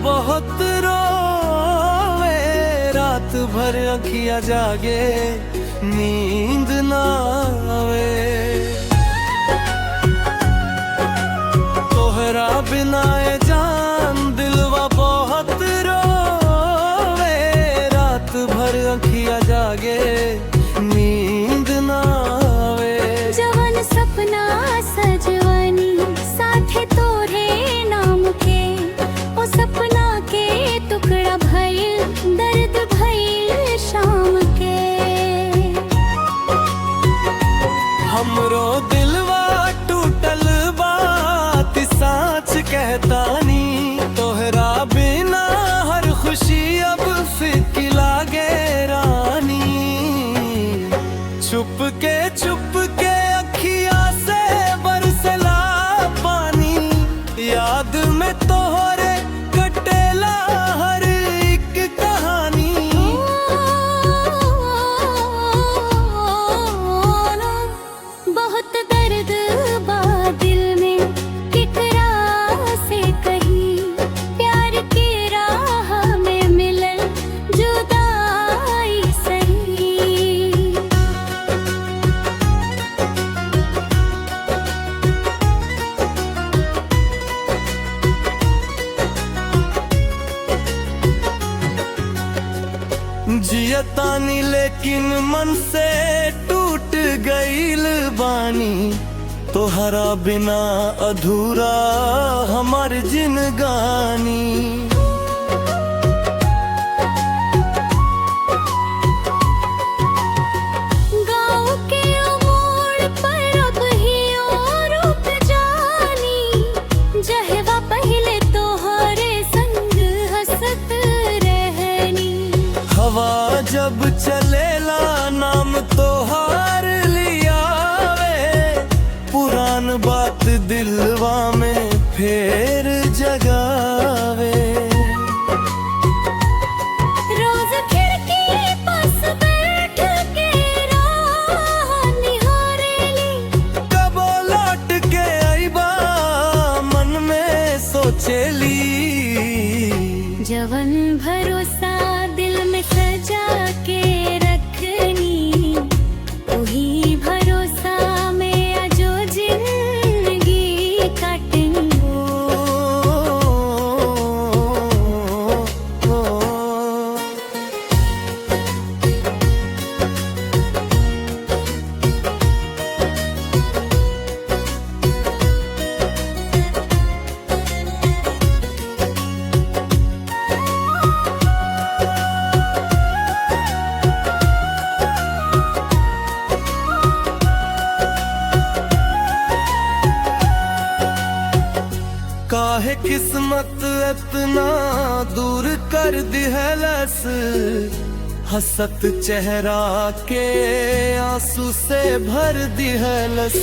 बहुत रोवे, रात भर अखियाँ जागे नींद ना आवे। तोहरा बिना ए जान दिलवा बहुत रोवे, रात भर अखियाँ जागे नींद ना आवे। जवन सपना सजवानी साथे तोरे नाम के, ओ सपना के टुकड़ा भइल, दर्द भइल शाम के। हमरो दिलवा टूटल बात साच कहतानी, तोहरा बिना हर खुशी अब फीकी लागे रानी। छुप के अखियाँ से बरसला पानी, याद में तोहरे कटेला हर एक कहानी। बहुत दर्द बा दिल में, केकरा से कहीं प्यार के राह में मिलल जुदाई सही। जियतानी लेकिन मन से टूट गईल बानी, तोहरा बिना अधूरा हमार जिंदगानी। गाँव के मोड़ पर अब ही और रुक जानी, जहवा पहले तोहरे संग हंसत रहनी। हवा जब चलेला नाम तोहार लियावे, पुरान बात दिलवा में फेर जगावे। रोज खिड़की पास बैठ के राह निहारेली, कबो लौट के आईबा मन में सोचेली। जवन भरोसा दिल में सजा के रखनी, वही भरोसा में आजो जिंदगी काटनी। काहे किस्मत इतना दूर कर दिहलस, हसत चेहरा के आंसू से भर दिहलस।